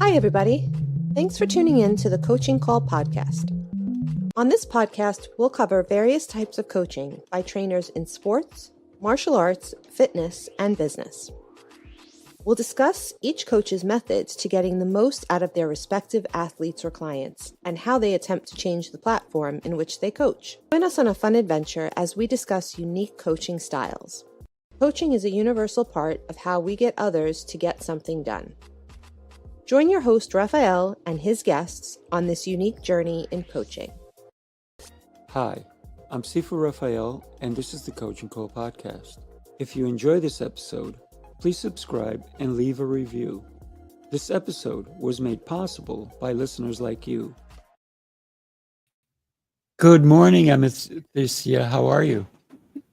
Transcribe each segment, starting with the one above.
Hi, everybody. Thanks for tuning in to the Coaching Call podcast. On this podcast, we'll cover various types of coaching by trainers in sports, martial arts, fitness, and business. We'll discuss each coach's methods to getting the most out of their respective athletes or clients and how they attempt to change the platform in which they coach. Join us on a fun adventure as we discuss unique coaching styles. Coaching is a universal part of how we get others to get something done. Join your host, Rafael, and his guests on this unique journey in coaching. Hi, I'm Sifu Rafael, and this is the Coaching Call podcast. If you enjoy this episode, please subscribe and leave a review. This episode was made possible by listeners like you. Good morning, Amethysta. How are you?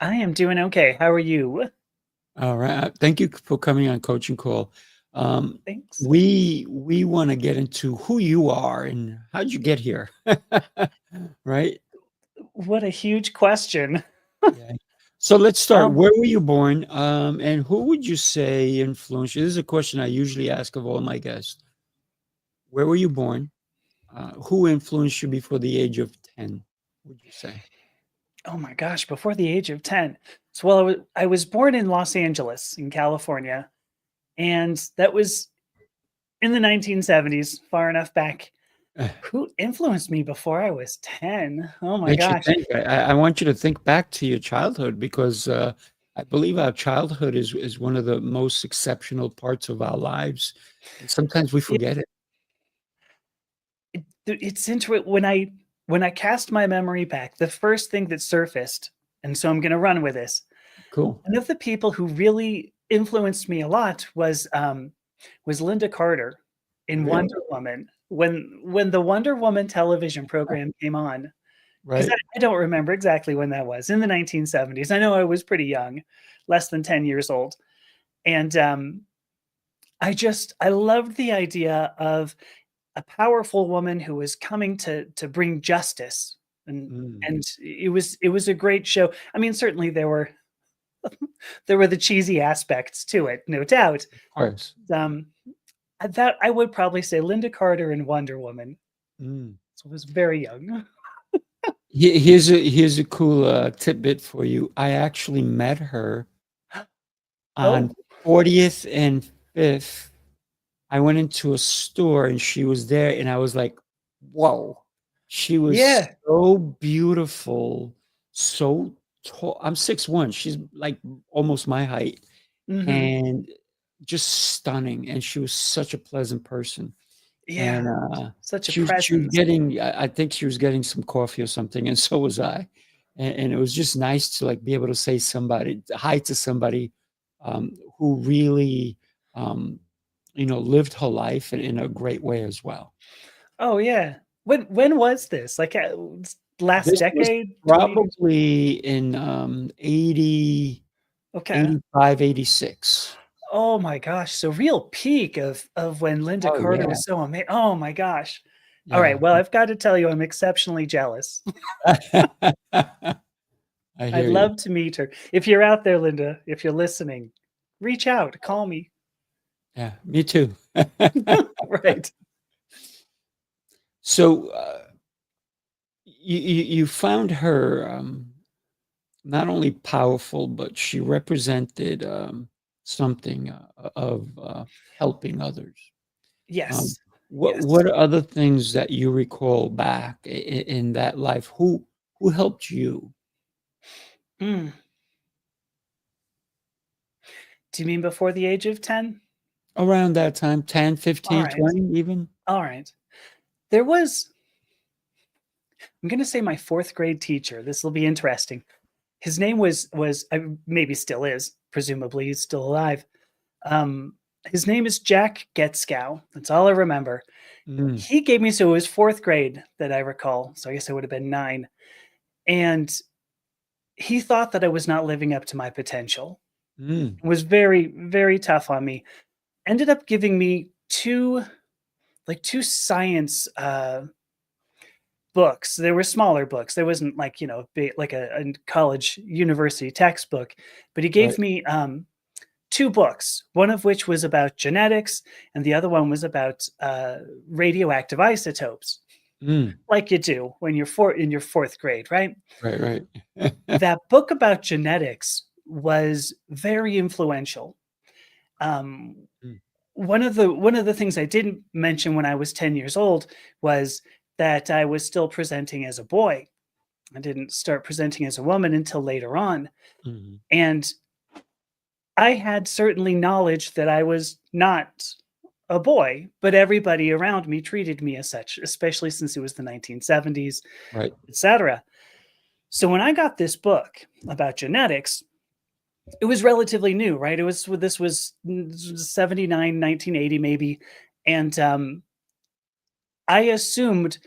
I am doing okay. How are you? All right. Thank you for coming on Coaching Call. Thanks. We want to get into who you are and how'd you get here, right? What a huge question. Yeah. So let's start. Um, Where were you born? And who would you say influenced you? This is a question I usually ask of all my guests. Where were you born? Who influenced you before the age of 10, would you say? Oh my gosh, before the age of 10. So, well, I was born in Los Angeles, in California, and that was in the 1970s, far enough back. Who influenced me before I was 10? Oh my Makes you gosh. think. I want you to think back to your childhood because I believe our childhood is one of the most exceptional parts of our lives. And sometimes we forget it. It's interesting when I cast my memory back, the first thing that surfaced, and so I'm going to run with this. Cool. One of the people who really influenced me a lot was Linda Carter in Really? Wonder Woman. When the Wonder Woman television program came on, because Right. I don't remember exactly when that was, in the 1970s. I know I was pretty young, less than 10 years old. And I loved the idea of a powerful woman who was coming to bring justice. And Mm, and it was a great show. I mean, certainly there were the cheesy aspects to it, no doubt. of course. That I would probably say Linda Carter and Wonder Woman. Mm. So I was very young. Here's a cool tidbit for you. I actually met her on Oh, 40th and 5th. I went into a store and she was there, and I was like, whoa. She was yeah. so beautiful, so tall. I'm 6'1". She's like almost my height, Mhm. and just stunning. And she was such a pleasant person. And Yeah. Such a she was presence. getting, I think she was getting some coffee or something, and so was I. And it was just nice to like be able to say hi to somebody who really um, lived her life in a great way as well. Oh, yeah. When was this? Like, last This was decade? 20 years? probably in 80, Okay. 85, 86. Oh my gosh. So real peak of when Linda Oh, Carter yeah. was so amazing. Oh my gosh. All Yeah. right. Well, I've got to tell you, I'm exceptionally jealous. I I'd hear you. love to meet her. If you're out there, Linda, if you're listening, reach out, call me. Yeah, me too. Right. So you found her not only powerful, but she represented something of helping others. Um, Yes. what Yes. are other things that you recall back in that life? Who helped you Mm. Do you mean before the age of 10? around that time? 10, All 15, right. 20, even? All right. There was, I'm going to say my fourth grade teacher. This will be interesting. His name was maybe still is, presumably he's still alive. Um, his name is Jack Getskow. That's all I remember. Mm, He gave me, so it was fourth grade that I recall. So I guess I would have been 9. And he thought that I was not living up to my potential. mm, Was very, very tough on me. Ended up giving me two science books. There were smaller books. There wasn't like, big, like a college university textbook, but he Right. gave me two books, one of which was about genetics, and the other one was about radioactive isotopes, Mm. like you do when you're in your fourth grade, right? Right, right. That book about genetics was very influential. Um, Mm. one of the things I didn't mention when I was 10 years old was that I was still presenting as a boy. I didn't start presenting as a woman until later on. Mhm. And I had certainly knowledge that I was not a boy, but everybody around me treated me as such, especially since it was the 1970s, Right. etc. So when I got this book about genetics, it was relatively new, right? This was 79, 1980 maybe, and I assumed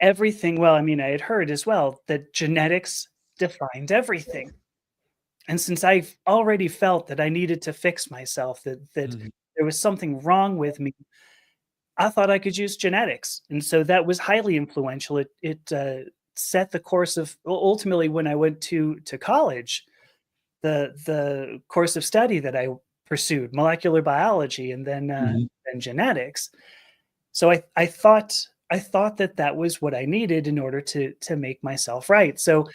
everything. Well, I mean, I had heard as well that genetics defined everything. And since I've already felt that I needed to fix myself, that Mhm. there was something wrong with me, I thought I could use genetics, and so that was highly influential. It set the course of ultimately when I went to college, the course of study that I pursued, molecular biology, and Mhm. then genetics. So I thought that that was what I needed in order to make myself right. So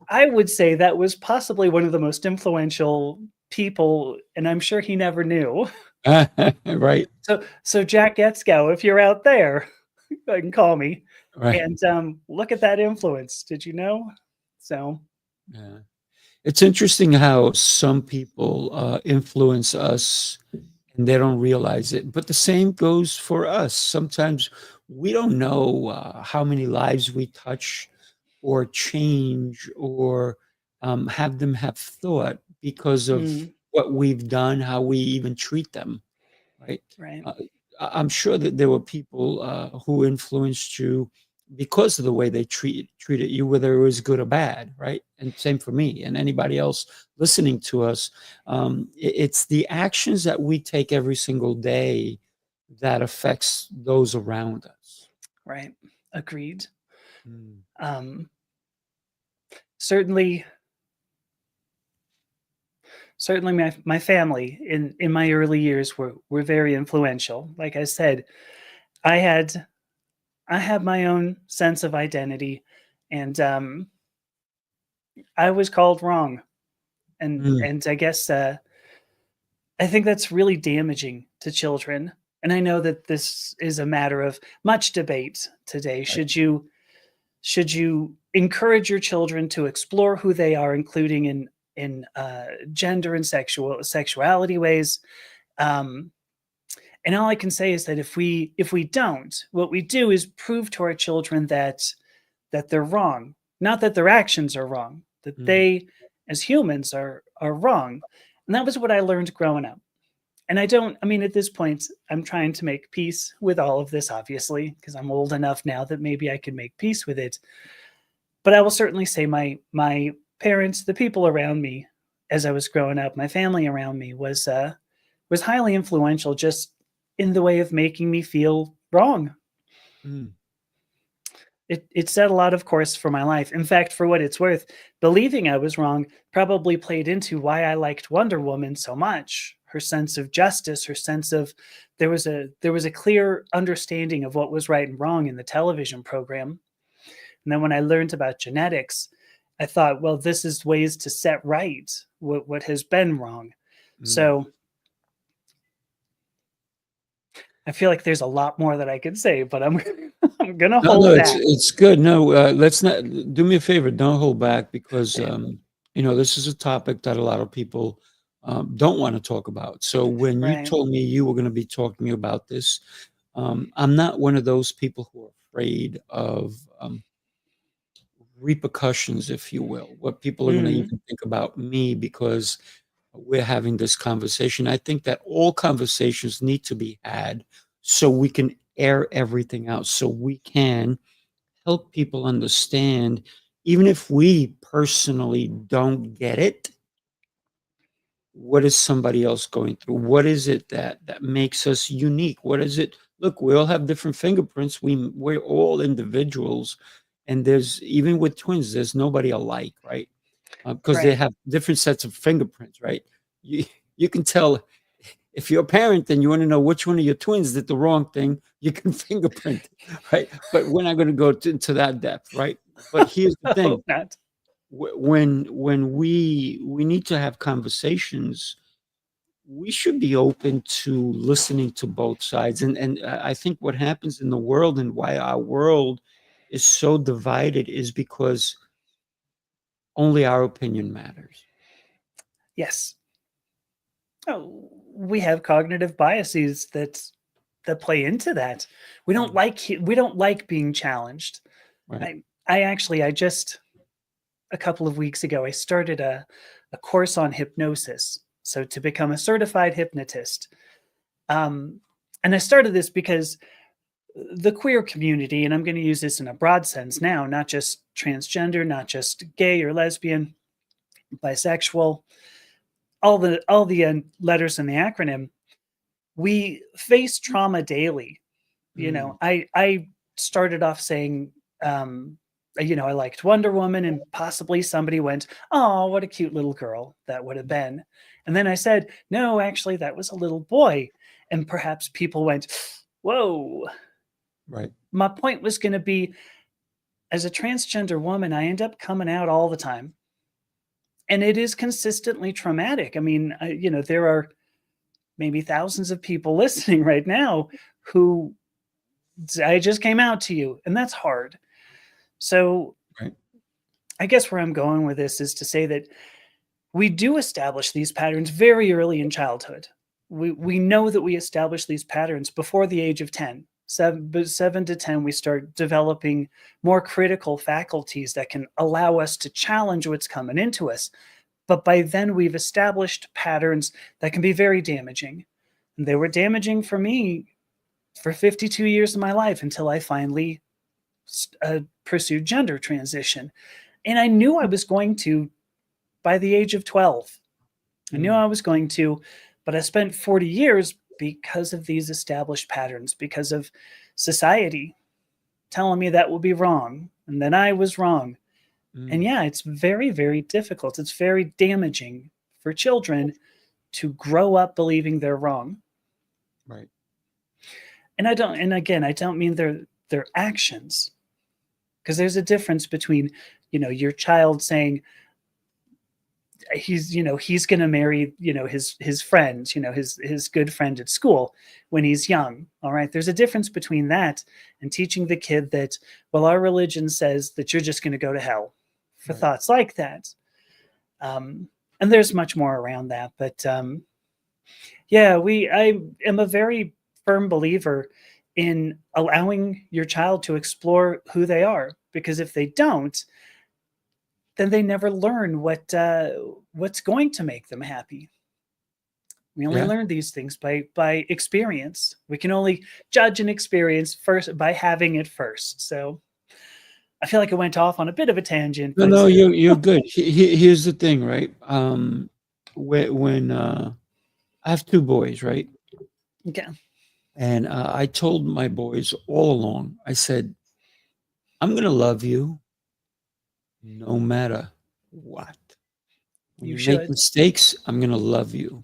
I would say that was possibly one of the most influential people, and I'm sure he never knew. Right, So Jack Etzkow, if you're out there, go ahead and call me. right. And look at that influence. Did you know? So Yeah. It's interesting how some people, influence us and they don't realize it, but the same goes for us. Sometimes we don't know, how many lives we touch or change or, have them have thought because of mm, what we've done, how we even treat them. Right? right, Uh, I'm sure that there were people, who influenced you because of the way they treated you, whether it was good or bad, right? And same for me and anybody else listening to us. It's the actions that we take every single day that affects those around us. right. Agreed. Mm. Um, certainly, certainly, my family in my early years were very influential. Like I said, I had I had my own sense of identity, and I was called wrong, Mm. and I think that's really damaging to children. And I know that this is a matter of much debate today. Right. Should you encourage your children to explore who they are, including in gender and sexuality ways? Um, and all I can say is that if we don't, what we do is prove to our children that they're wrong, not that their actions are wrong, that Mm. they as humans are wrong. And that was what I learned growing up. And I mean, at this point, I'm trying to make peace with all of this, obviously, because I'm old enough now that maybe I can make peace with it. But I will certainly say my parents, the people around me as I was growing up, my family around me was highly influential just in the way of making me feel wrong. Mm. It set a lot of course for my life. In fact, for what it's worth, believing I was wrong probably played into why I liked Wonder Woman so much. Her sense of justice, her sense of there was a clear understanding of what was right and wrong in the television program. And then when I learned about genetics, I thought, well, this is ways to set right what has been wrong. Mm. So I feel like there's a lot more that I could say, but I'm I'm gonna No, no, hold it's back. it's good. No, let's not do me a favor, don't hold back because this is a topic that a lot of people don't want to talk about. So when you Right. told me you were going to be talking about this, I'm not one of those people who are afraid of repercussions, if you will, what people are going to Mm, even think about me because we're having this conversation. I think that all conversations need to be had so we can air everything out, so we can help people understand, even if we personally don't get it, what is somebody else going through? What is it that makes us unique? What is it? Look, we all have different fingerprints. We're all individuals, And there's, even with twins, there's nobody alike, right? Because they Right. have different sets of fingerprints, right? You you can tell if you're a parent and you want to know which one of your twins did the wrong thing, you can fingerprint it, right? But we're not going to go into that depth, right? But here's the I thing: hope not. when we need to have conversations, we should be open to listening to both sides. And I think what happens in the world and why our world is so divided is because only our opinion matters. Yes. Oh, we have cognitive biases that play into that. Mm. We don't like being challenged. Right. I just a couple of weeks ago I started a course on hypnosis. So to become a certified hypnotist. Um, and I started this because the queer community, and I'm going to use this in a broad sense now, not just transgender, not just gay or lesbian, bisexual, all the letters in the acronym, we face trauma daily. Mm. I started off saying, I liked Wonder Woman, and possibly somebody went, "Oh, what a cute little girl that would have been." And then I said, "No, actually, that was a little boy." And perhaps people went, "Whoa." Right. My point was going to be, as a transgender woman, I end up coming out all the time, and it is consistently traumatic. I mean, there are maybe thousands of people listening right now who I just came out to you, and that's hard. So Right. I guess where I'm going with this is to say that we do establish these patterns very early in childhood. We know that we establish these patterns before the age of 10. 7 to 10, we start developing more critical faculties that can allow us to challenge what's coming into us. But by then, we've established patterns that can be very damaging. And they were damaging for me for 52 years of my life until I finally pursued gender transition. And I knew I was going to by the age of 12. I knew Mm. I was going to, but I spent 40 years because of these established patterns, because of society telling me that would be wrong and then I was wrong. And Mm. yeah, it's very, very difficult. It's very damaging for children to grow up believing they're wrong. Right. And again, I don't mean their actions, because there's a difference between, your child saying, he's going to marry his friend, his good friend at school when he's young. All right, there's a difference between that and teaching the kid that, well, our religion says that you're just going to go to hell for Right. thoughts like that. And there's much more around that, but yeah, I am a very firm believer in allowing your child to explore who they are, because if they don't, then they never learn what's going to make them happy. We only Yeah. learn these things by experience. We can only judge an experience first by having it first. So I feel like I went off on a bit of a tangent, No, but no, you're good. Here's the thing, right? When I have two boys, right? okay, And I told my boys all along, I said, I'm going to love you no matter what. When you you make should. mistakes, I'm going to love you.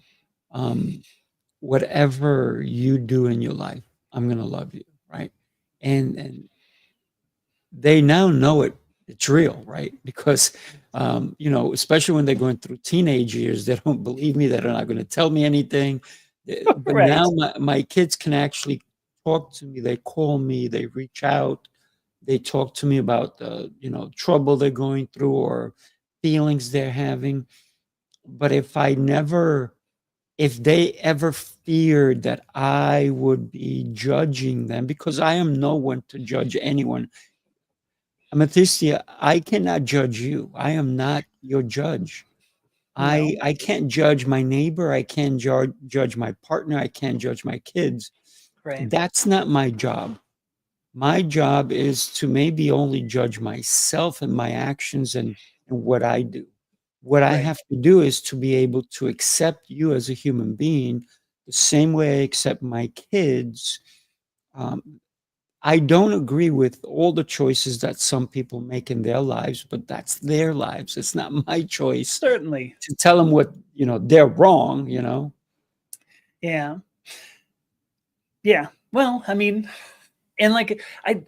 Um, Whatever you do in your life, I'm going to love you, right? And they now know it's real, right? Because especially when they're going through teenage years, they don't believe me. They're not going to tell me anything. But Right, now my kids can actually talk to me. They call me. They reach out. They talk to me about the trouble they're going through or feelings they're having. But if they ever feared that I would be judging them, because I am no one to judge anyone. Amethysta, I cannot judge you. I am not your judge. I no, I can't judge my neighbor. I can't judge my partner. I can't judge my kids. right, That's not my job. My job is to maybe only judge myself and my actions and what I do. What I right, have to do is to be able to accept you as a human being the same way I accept my kids. Um, I don't agree with all the choices that some people make in their lives, but that's their lives. It's not my choice Certainly. to tell them what, they're wrong, Yeah. Yeah. Well, I mean, and like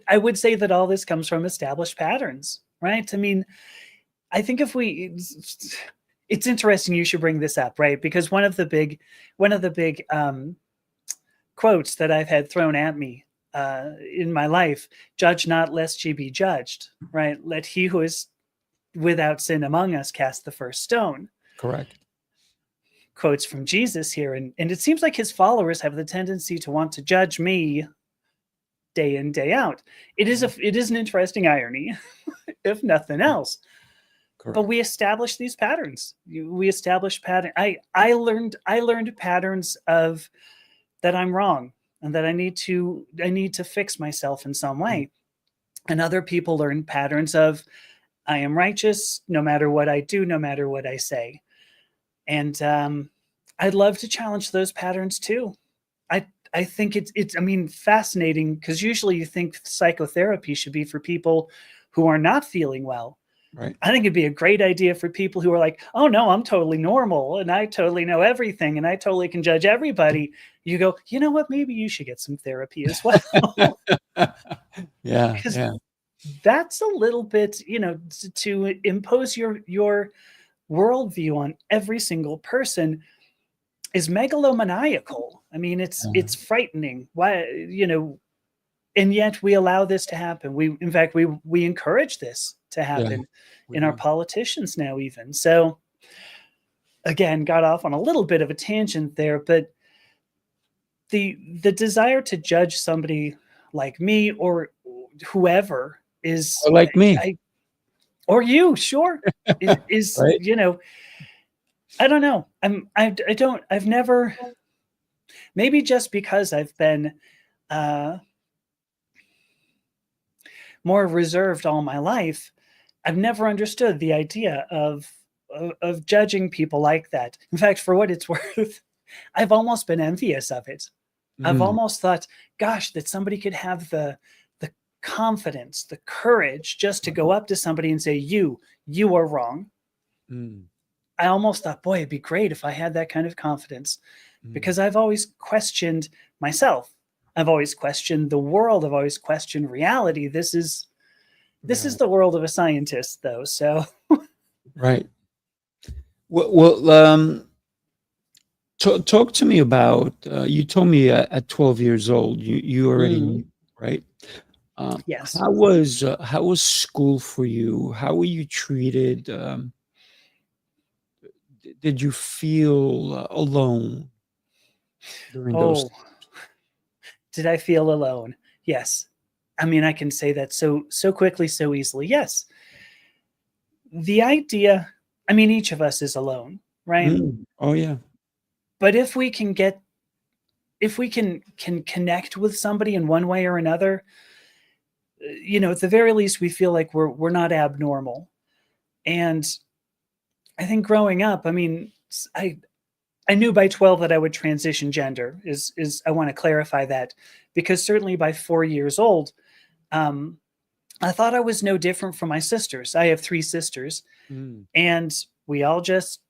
I would say that all this comes from established patterns, right? I mean, I think it's interesting you should bring this up, right? Because one of the big quotes that I've had thrown at me in my life, judge not lest ye be judged, right? Let he who is without sin among us cast the first stone. Correct. Quotes from Jesus here. And it seems like his followers have the tendency to want to judge me day in, day out. It is an interesting irony, if nothing else. Correct. But we establish these patterns. We establish pattern. I learned patterns of that I'm wrong and that I need to fix myself in some way. And other people learn patterns of I am righteous no matter what I do, no matter what I say. And I'd love to challenge those patterns too. I think it's fascinating, because usually you think psychotherapy should be for people who are not feeling well. Right. I think it'd be a great idea for people who are like, oh no, I'm totally normal and I totally know everything and I totally can judge everybody. You go, you know what? Maybe you should get some therapy as well. Yeah. That's a little bit, to impose your worldview on every single person is megalomaniacal. I mean, it's frightening. Why, and yet we allow this to happen. In fact, we encourage this to happen in our politicians now even. So again, got off on a little bit of a tangent there, but the desire to judge somebody like me or whoever is, or like me, or you, sure, is right? I don't know. I've never, maybe just because I've been more reserved all my life, I've never understood the idea of judging people like that. In fact, for what it's worth, I've almost been envious of it. I've almost thought, gosh, that somebody could have the confidence, the courage just to go up to somebody and say, you are wrong. I almost thought, boy, it'd be great if I had that kind of confidence, because I've always questioned myself. I've always questioned the world. I've always questioned reality. This is the world of a scientist, though. So, right. Well, talk to me about. You told me at 12 years old, you already knew, right? yes. How was school for you? How were you treated? Did you feel alone during those? Did I feel alone? Yes. I mean, I can say that so quickly, so easily. Yes. The idea, I mean, each of us is alone, right? Oh yeah. But if we can connect with somebody in one way or another, at the very least, we feel like we're not abnormal. And I think growing up, I mean, I knew by 12 that I would transition gender. Is I want to clarify that, because certainly by 4 years old, I thought I was no different from my sisters. I have 3 sisters, and we all just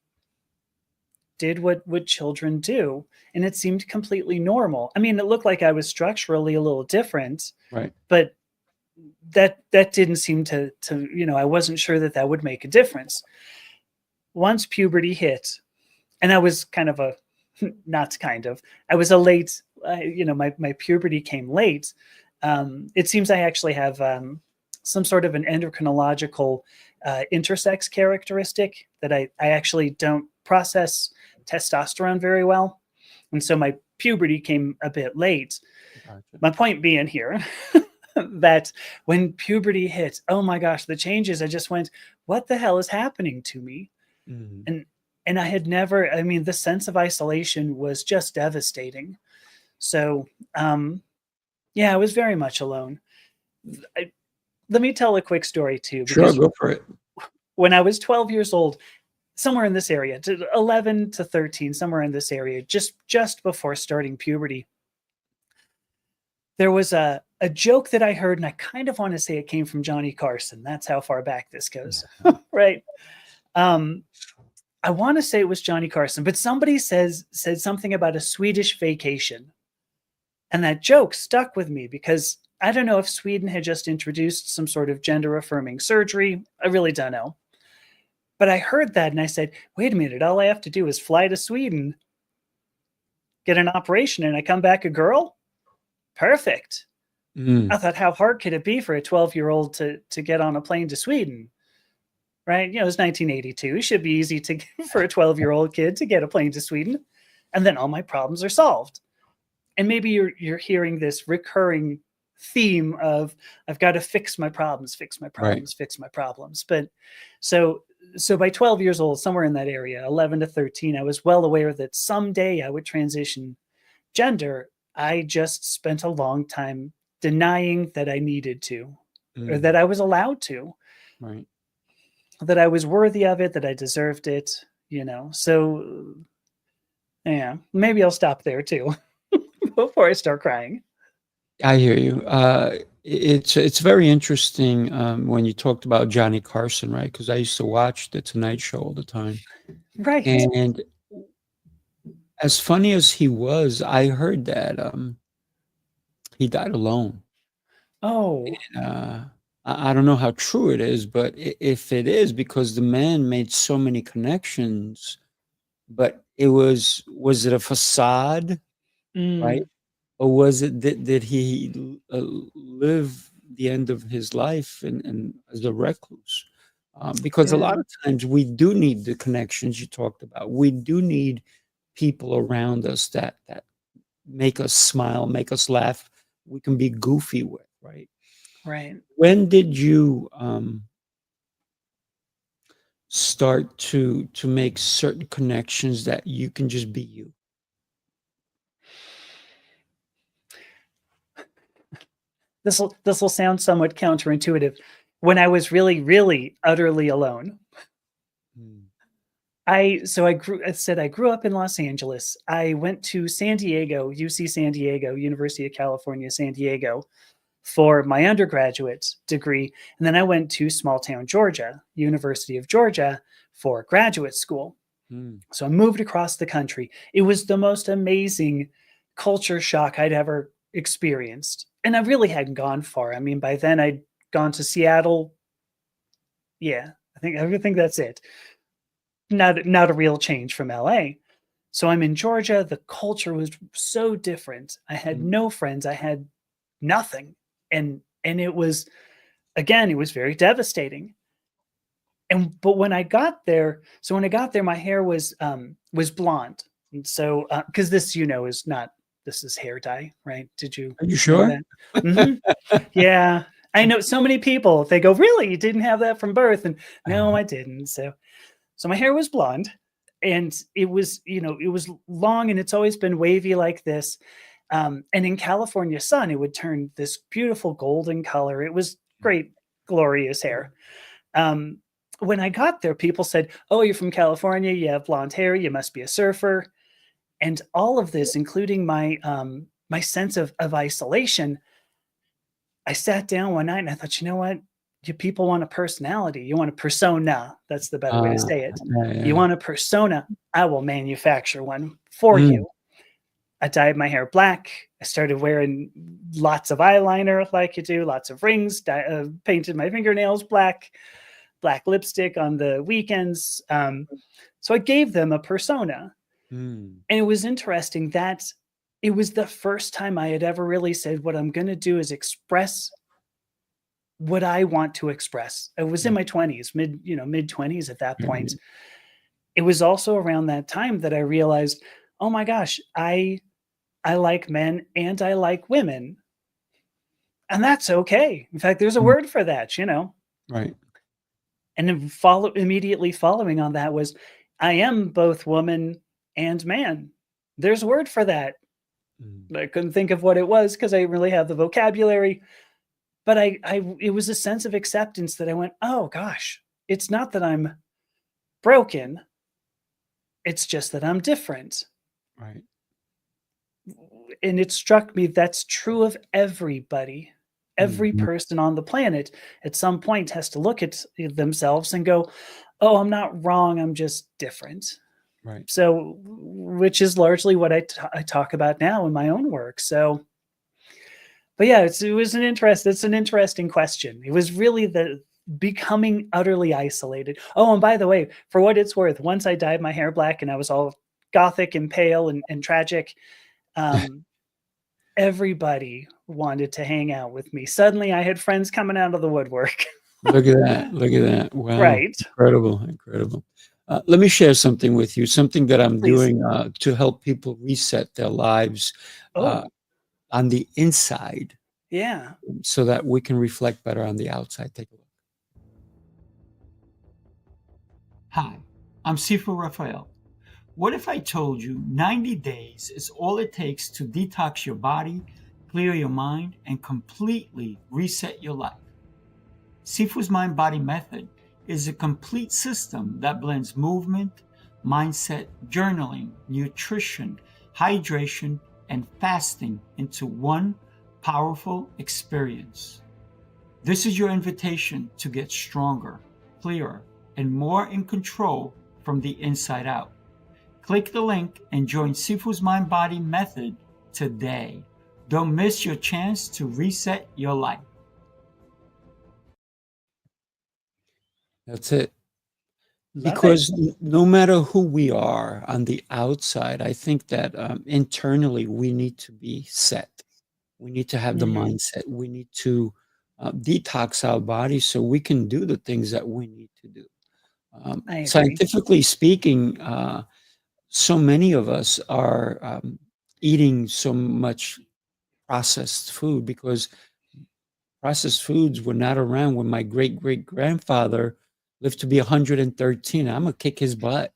did what children do, and it seemed completely normal. I mean, it looked like I was structurally a little different, right? But that didn't seem to I wasn't sure that would make a difference. Once puberty hit, and I was kind of I was a late, my puberty came late. It seems I actually have some sort of an endocrinological intersex characteristic that I actually don't process testosterone very well. And so my puberty came a bit late. Gotcha. My point being here that when puberty hit, oh my gosh, the changes, I just went, what the hell is happening to me? And I had never, I mean, the sense of isolation was just devastating. So, I was very much alone. Let me tell a quick story too. Sure, go for it. When I was 12 years old, somewhere in this area, 11 to 13, somewhere in this area, just before starting puberty, there was a a joke that I heard, and I kind of want to say it came from Johnny Carson. That's how far back this goes, right? I want to say it was Johnny Carson, but somebody said something about a Swedish vacation. And that joke stuck with me because I don't know if Sweden had just introduced some sort of gender affirming surgery. I really don't know. But I heard that and I said, wait a minute, all I have to do is fly to Sweden, get an operation, and I come back a girl? Perfect. I thought, how hard could it be for a 12-year-old to get on a plane to Sweden? Right? It was 1982. It should be easy for a 12-year-old kid to get a plane to Sweden. And then all my problems are solved. And maybe you're hearing this recurring theme of I've got to fix my problems, fix my problems, fix my problems. But so by 12 years old, somewhere in that area, 11 to 13, I was well aware that someday I would transition gender. I just spent a long time denying that I needed to, or that I was allowed to, Right. that I was worthy of it, that I deserved it, So yeah, maybe I'll stop there too before I start crying. I hear you. It's very interesting when you talked about Johnny Carson, right? Because I used to watch The Tonight Show all the time. Right. And as funny as he was, I heard that he died alone. Oh. I don't know how true it is, but if it is, because the man made so many connections, but was it a facade, right? Or was it did he live the end of his life and as a recluse? Because a lot of times we do need the connections you talked about. We do need people around us that make us smile, make us laugh. We can be goofy with, right? Right. When did you start to make certain connections that you can just be you? This will sound somewhat counterintuitive. When I was really, really utterly alone, I grew up in Los Angeles. I went to San Diego, UC San Diego, University of California, San Diego, for my undergraduate degree. And then I went to small town Georgia, University of Georgia, for graduate school. So I moved across the country. It was the most amazing culture shock I'd ever experienced. And I really hadn't gone far. I mean, by then I'd gone to Seattle. Yeah, I think that's it. Not a real change from LA. So I'm in Georgia. The culture was so different. I had no friends. I had nothing. And it was, again, it was very devastating. But when I got there, my hair was blonde. And so, because this, is not, this is hair dye, right? Did you? Are you sure? Know that? Yeah. I know so many people, they go, really? You didn't have that from birth? And no, I didn't. So my hair was blonde and it was, it was long and it's always been wavy like this. And in California sun, it would turn this beautiful golden color. It was great, glorious hair. When I got there, people said, oh, you're from California, you have blonde hair, you must be a surfer. And all of this, including my my sense of isolation, I sat down one night and I thought, you know what? You people want a personality. You want a persona. That's the better way to say it. Yeah. You want a persona. I will manufacture one for you. I dyed my hair black. I started wearing lots of eyeliner like you do, lots of rings, painted my fingernails black lipstick on the weekends. So I gave them a persona. And it was interesting that it was the first time I had ever really said, what I'm going to do is express what I want to express. I was in my 20s, mid 20s at that point. It was also around that time that I realized, oh my gosh, I like men and I like women. And that's okay. In fact, there's a word for that, Right. And then immediately following on that was, I am both woman and man. There's a word for that. I couldn't think of what it was because I didn't really have the vocabulary. But it was a sense of acceptance that I went, oh gosh, it's not that I'm broken. It's just that I'm different. Right. it struck me that's true of everybody. Every Mhm. person on the planet at some point has to look at themselves and go, "Oh, I'm not wrong, I'm just different." Right. So, which is largely what I talk about now in my own work. So, but yeah, it's an interesting question. It was really the becoming utterly isolated. Oh, and by the way, for what it's worth, once I dyed my hair black and I was all gothic and pale and tragic, um, everybody wanted to hang out with me. Suddenly, I had friends coming out of the woodwork. Look at that. Look at that. Wow. Right. Incredible. Incredible. Let me share something with you, something that I'm Please. doing to help people reset their lives uh, Oh, on the inside yeah. so that we can reflect better on the outside. Take a look. Hi, I'm Sifu Rafael. What if I told you 90 days is all it takes to detox your body, clear your mind, and completely reset your life? Sifu's Mind Body Method is a complete system that blends movement, mindset, journaling, nutrition, hydration, and fasting into one powerful experience. This is your invitation to get stronger, clearer, and more in control from the inside out. Click the link and join Sifu's Mind Body Method today. Don't miss your chance to reset your life. That's it. Love it. Because no matter who we are on the outside, I think that internally we need to be set. We need to have the Mhm. mindset. We need to detox our body so we can do the things that we need to do. I agree. Scientifically speaking, so many of us are eating so much processed food because processed foods were not around when my great great grandfather lived to be 113. I'm gonna kick his butt.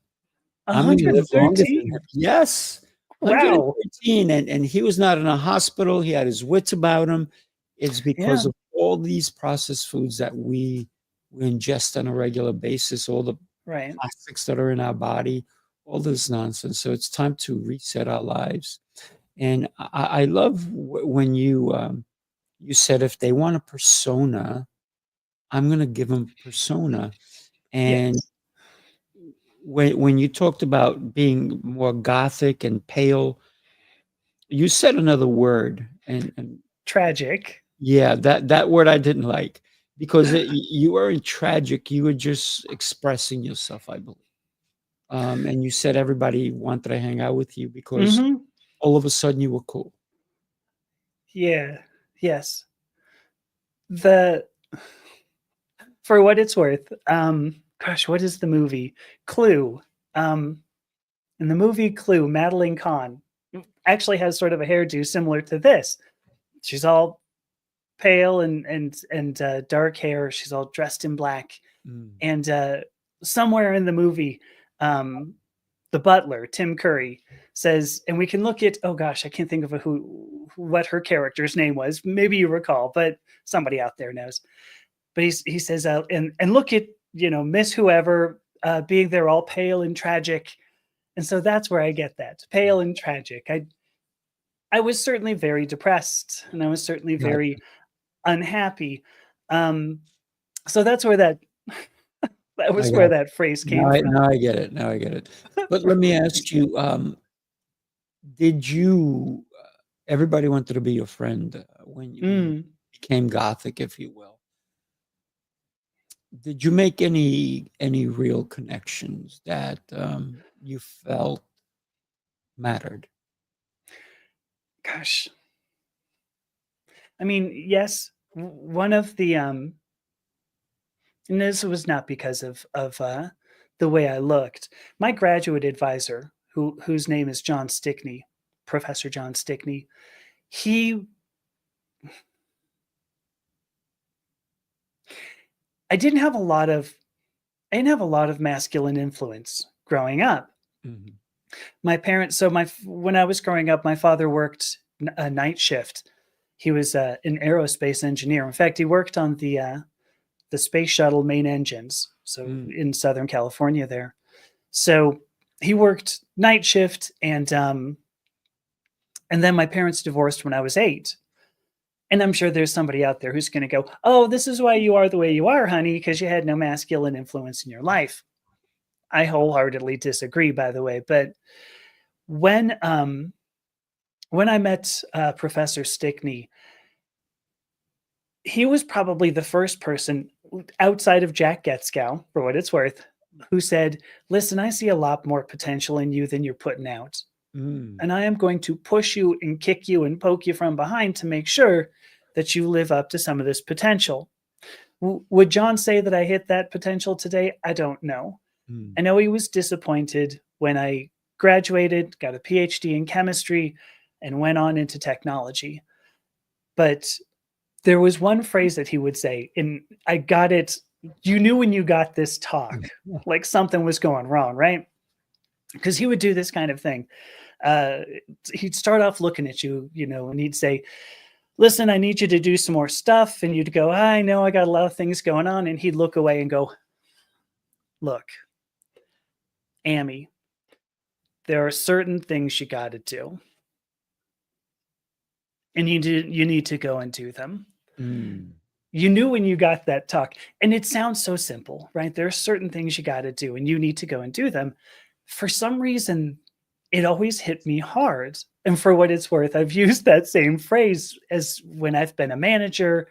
I'm gonna live longer than him. 113. Yes, Wow. 113, and he was not in a hospital. He had his wits about him. It's Yeah. because of all these processed foods that we ingest on a regular basis, all the Right. plastics that are in our body, all this nonsense. So it's time to reset our lives. And I love when you said if they want a persona, I'm going to give them persona. And Yes. when you talked about being more gothic and pale, you said another word, and Tragic. yeah, that word I didn't like because you weren't tragic. You were just expressing yourself, I believe. And you said everybody wanted to hang out with you because Mhm. all of a sudden you were cool. Yeah. Yes. The For what it's worth, gosh, what is the movie? Clue. Um, in the movie Clue, Madeline Kahn actually has sort of a hairdo similar to this. She's all pale and dark hair. She's all dressed in black, Mm, and somewhere in the movie, um, the butler, Tim Curry, says, and we can look at, oh gosh, I can't think of what her character's name was. Maybe you recall, but somebody out there knows. But he says, and look at, Miss whoever being there all pale and tragic. And so that's where I get that pale and tragic. I was certainly very depressed and I was certainly gotcha. very unhappy. Um, so that's where that I was where got that phrase now came from. now I get it. Now I get it. But let me ask you, did you everybody wanted to be your friend when you Mm, became gothic, if you will. Did you make any real connections that you felt mattered? gosh, I mean, yes, one of the and this was not because of the way I looked. My graduate advisor, whose name is John Stickney, Professor John Stickney, he I didn't have a lot of I didn't have a lot of masculine influence growing up. Mhm. My parents, so when I was growing up, my father worked a night shift. He was an aerospace engineer. In fact, he worked on the space shuttle main engines, so Mm, in Southern California there. So he worked night shift, and And then my parents divorced when I was 8. And I'm sure there's somebody out there who's going to go, oh, this is why you are the way you are, honey, because you had no masculine influence in your life. I wholeheartedly disagree, by the way. But when I met Professor Stickney, he was probably the first person outside of Jack Getskow, for what it's worth, who said, listen, I see a lot more potential in you than you're putting out. And I am going to push you and kick you and poke you from behind to make sure that you live up to some of this potential. Would John say that I hit that potential today? I don't know. I know he was disappointed when I graduated, got a Ph.D. in chemistry, and went on into technology. But there was one phrase that he would say, and I got it. You knew when you got this talk, like something was going wrong, right? Because he would do this kind of thing. He'd start off looking at you, and he'd say, listen, I need you to do some more stuff. And you'd go, I know I got a lot of things going on. And he'd look away and go, look, Amy, there are certain things you got to do. And you need to go and do them. You knew when you got that talk. And it sounds so simple, right? There are certain things you got to do and you need to go and do them. For some reason, it always hit me hard. And for what it's worth, I've used that same phrase as when I've been a manager.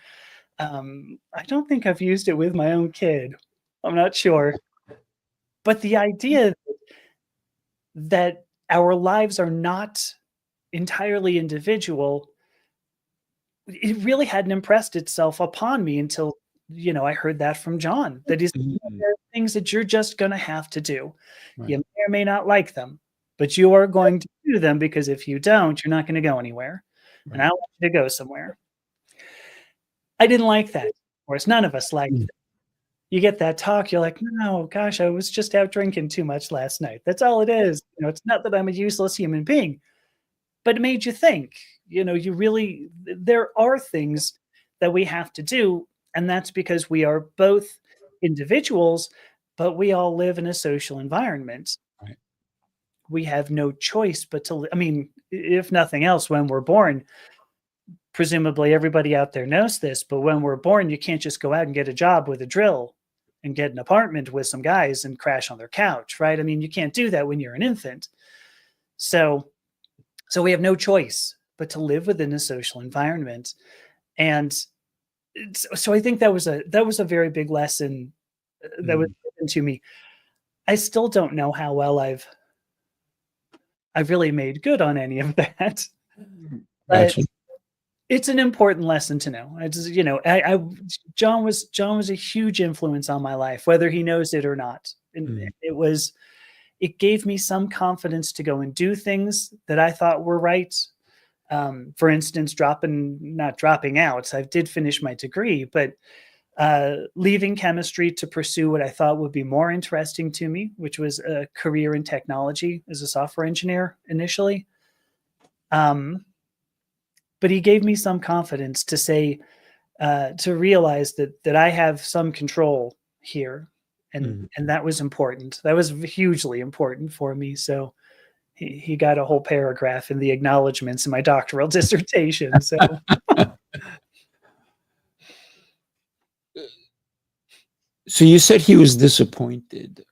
I don't think I've used it with my own kid. I'm not sure. But the idea that our lives are not entirely individual, it really hadn't impressed itself upon me until, I heard that from John, that is there are things that you're just going to have to do. Right. You may or may not like them, but you are going to do them, because if you don't, you're not going to go anywhere. Right. And I want you to go somewhere. I didn't like that. Of course, none of us liked it. You get that talk, you're like, no, gosh, I was just out drinking too much last night. That's all it is. It's not that I'm a useless human being, but it made you think, there are things that we have to do. And that's because we are both individuals, but we all live in a social environment. Right. We have no choice but to, if nothing else, when we're born, presumably everybody out there knows this, but when we're born, you can't just go out and get a job with a drill and get an apartment with some guys and crash on their couch, right? You can't do that when you're an infant. So we have no choice but to live within a social environment. And so I think that was a very big lesson that was given to me. I still don't know how well I've really made good on any of that. But it's an important lesson to know. John was a huge influence on my life, whether he knows it or not. And it gave me some confidence to go and do things that I thought were right. For instance, not dropping out. I did finish my degree, but leaving chemistry to pursue what I thought would be more interesting to me, which was a career in technology as a software engineer initially. But he gave me some confidence to say, to realize that I have some control here. And that was important. That was hugely important for me. So he got a whole paragraph in the acknowledgments in my doctoral dissertation. So So you said he was disappointed,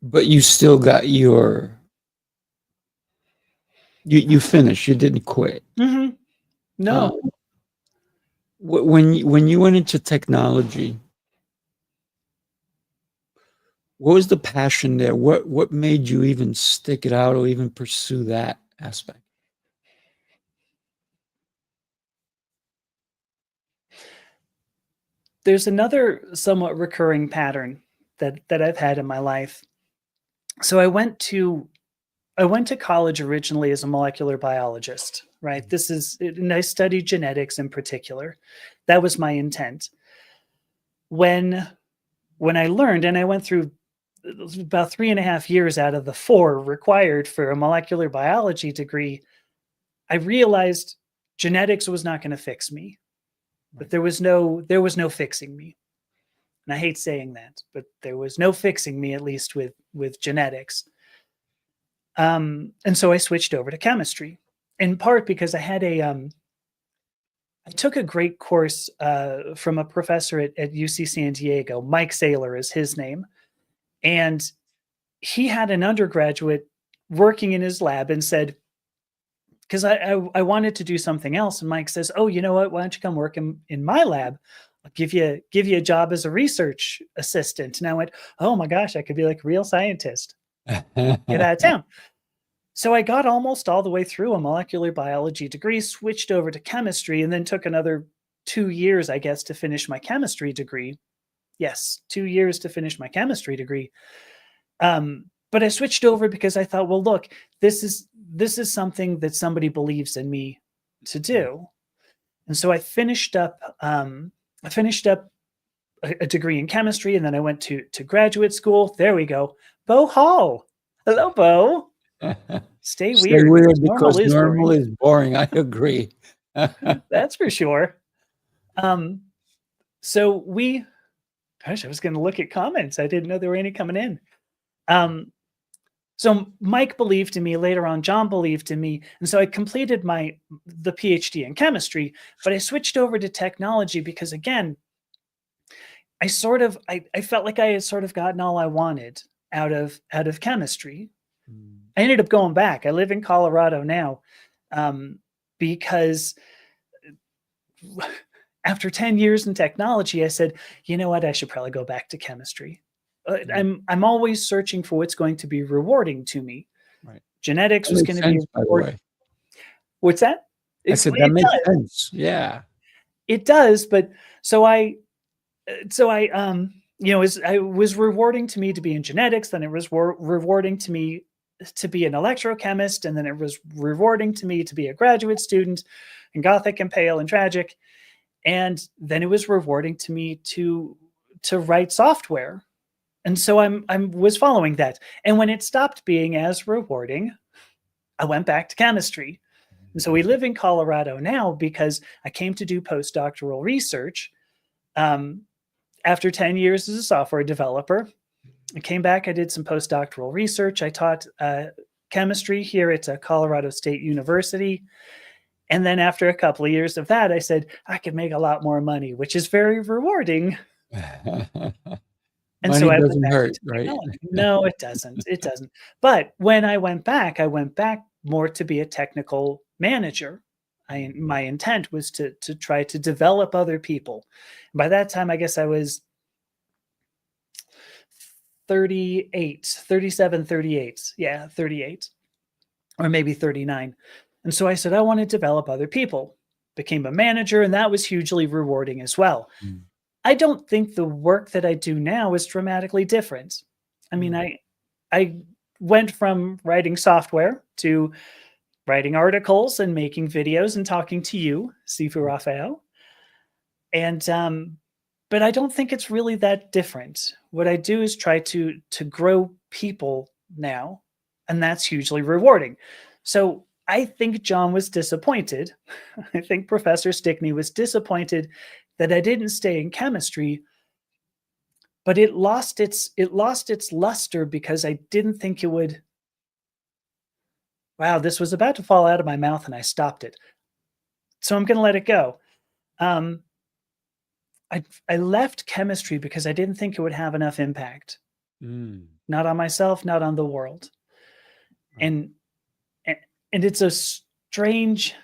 but you still got you finished. You didn't quit. Mm-hmm. No. When you went into technology, what was the passion there? What made you even stick it out or even pursue that aspect? There's another somewhat recurring pattern that I've had in my life. So I went to college originally as a molecular biologist, right? And I studied genetics in particular. That was my intent. When I learned, and I went through about 3.5 years out of the 4 required for a molecular biology degree, I realized genetics was not going to fix me. But there was no fixing me. And I hate saying that, but there was no fixing me, at least with genetics. And so I switched over to chemistry. in part because I took a great course from a professor at UC San Diego. Mike Saylor is his name. And he had an undergraduate working in his lab and said, because I wanted to do something else. And Mike says, oh, you know what? Why don't you come work in my lab? I'll give you a job as a research assistant. And I went, oh my gosh, I could be like a real scientist. Get out of town. So I got almost all the way through a molecular biology degree, switched over to chemistry, and then took another 2 years, I guess, to finish my chemistry degree. Yes, 2 years to finish my chemistry degree. But I switched over because I thought, well, look, this is something that somebody believes in me to do. And so I finished up a degree in chemistry, and then I went to graduate school. There we go. Bo Hall. Hello, Bo. Stay weird because normal is boring. I agree. That's for sure. So I was going to look at comments. I didn't know there were any coming in. So Mike believed in me. Later on, John believed in me. And so I completed the Ph.D. in chemistry, but I switched over to technology because, again, I felt like I had sort of gotten all I wanted out of chemistry. I ended up going back. I live in Colorado now because after 10 years in technology, I said, you know what? I should probably go back to chemistry. I'm always searching for what's going to be rewarding to me. Right. Genetics was going to be rewarding. What's that? I said that makes sense. Yeah, it does. But I was rewarding to me to be in genetics. Then it was rewarding to me to be an electrochemist, and then it was rewarding to me to be a graduate student in Gothic and Pale and Tragic, and then it was rewarding to me to write software. And so I was following that. And when it stopped being as rewarding, I went back to chemistry. And so we live in Colorado now because I came to do postdoctoral research. After 10 years as a software developer, I came back, I did some postdoctoral research. I taught chemistry here at Colorado State University. And then after a couple of years of that, I said, I could make a lot more money, which is very rewarding. And money so I doesn't hurt, right? No, it doesn't. It doesn't. But when I went back more to be a technical manager. My intent was to try to develop other people. By that time, I guess I was 37, 38. Yeah, 38. Or maybe 39. And so I said, I want to develop other people. Became a manager, and that was hugely rewarding as well. I don't think the work that I do now is dramatically different. I mean, I went from writing software to writing articles and making videos and talking to you, Sifu Rafael. And but I don't think it's really that different. What I do is try to grow people now, and that's hugely rewarding. So I think John was disappointed. I think Professor Stickney was disappointed that I didn't stay in chemistry, but it lost its luster because I didn't think it would. Wow, this was about to fall out of my mouth and I stopped it. So I'm going to let it go. I left chemistry because I didn't think it would have enough impact. Not on myself, not on the world. And it's a strange.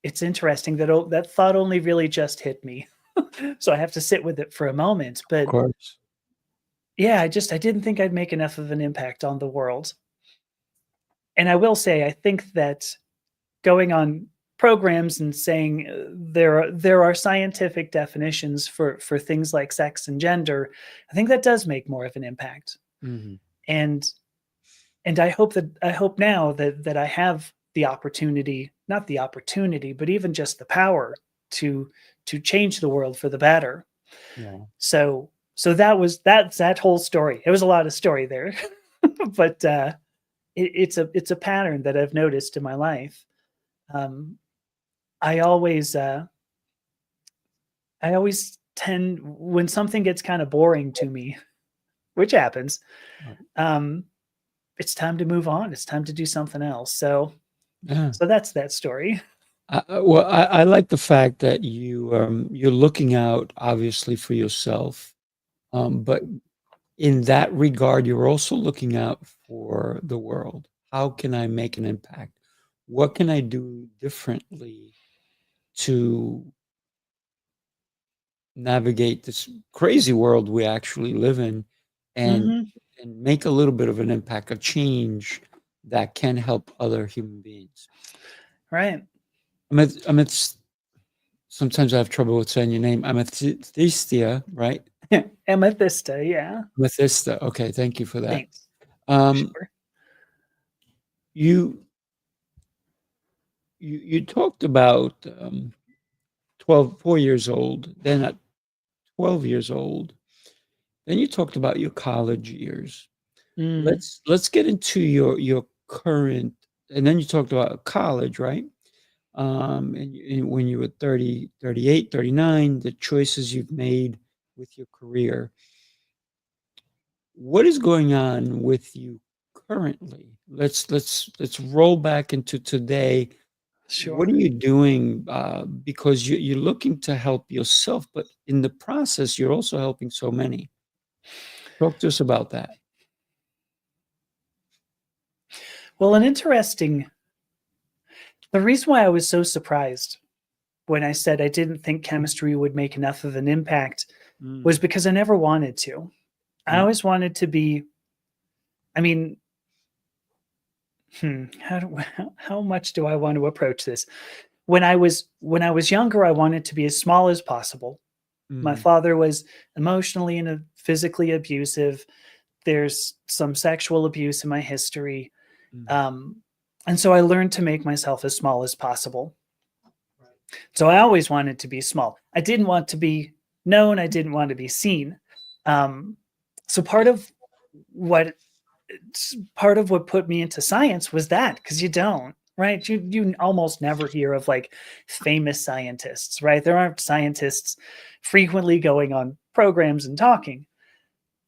It's interesting that thought only really just hit me. So I have to sit with it for a moment. But of course. Yeah, I didn't think I'd make enough of an impact on the world. And I will say, I think that going on programs and saying there are scientific definitions for things like sex and gender, I think that does make more of an impact. And I hope now that I have the opportunity, not the opportunity, but even just the power to change the world for the better. Yeah. So that's that whole story. It was a lot of story there, but it's a pattern that I've noticed in my life. I always tend, when something gets kind of boring to me, which happens, it's time to move on. It's time to do something else. So Yeah. that's that story. Well, I like the fact that you're looking out obviously for yourself, but in that regard, you're also looking out for the world. How can I make an impact? What can I do differently to navigate this crazy world we actually live in and Mhm. and make a little bit of an impact, a change that can help other human beings. Right. Amit, sometimes I have trouble with saying your name. Amethysta, right? Amethysta, yeah. Amethysta. Okay, thank you for that. Thanks. Um, Sure. you you talked about 4 years old, then at 12 years old, then you talked about your college years. Mm. Let's get into your current, and then you talked about college, right? And when you were 30, 38, 39, the choices you've made with your career. What is going on with you currently? Let's roll back into today. What are Sure. you doing? Because you're looking to help yourself, but in the process, you're also helping so many. Talk to us about that. Well, the reason why I was so surprised when I said I didn't think chemistry would make enough of an impact Mm, was because I never wanted to. I mm, always wanted to be, I mean, how much do I want to approach this? When I was younger, I wanted to be as small as possible. My mm, father was emotionally and physically abusive. There's some sexual abuse in my history. mm. Um, and so I learned to make myself as small as possible. So I always wanted to be small. I didn't want to be known. I didn't want to be seen. Um, so what part of what put me into science was that, because you don't, right? You almost never hear of like famous scientists, right? There aren't scientists frequently going on programs and talking.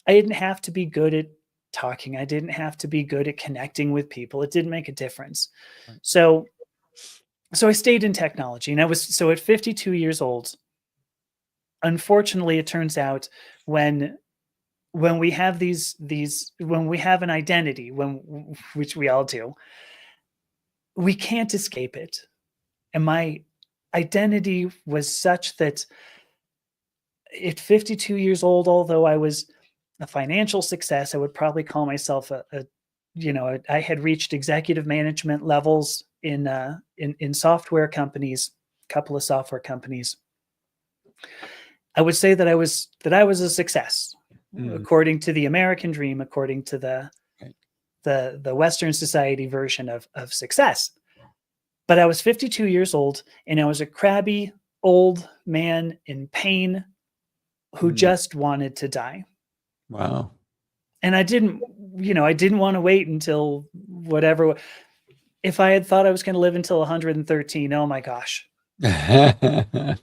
I didn't have to be good at talking. I didn't have to be good at connecting with people. It didn't make a difference. Right. So I stayed in technology, and I was so at 52 years old. Unfortunately, it turns out when we have these when we have an identity, which we all do, we can't escape it. And my identity was such that at 52 years old, although I was a financial success, I would probably call myself I had reached executive management levels in software companies, a couple of software companies. I would say that I was a success Mm, according to the American dream, according to the right. the Western society version of success. But I was 52 years old, and I was a crabby old man in pain who Mm, just wanted to die. wow. And I didn't want to wait until whatever. If I had thought I was going to live until 113, oh my gosh. Right.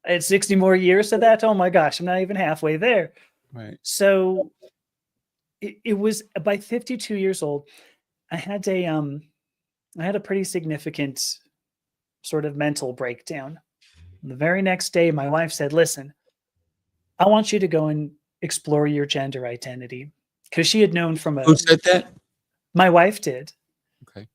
I had 60 more years to that. Oh my gosh, I'm not even halfway there. So it was by 52 years old, I had a pretty significant sort of mental breakdown. The very next day, my wife said, "Listen, I want you to go and explore your gender identity." Because she had known Who said that? my wife did. Okay.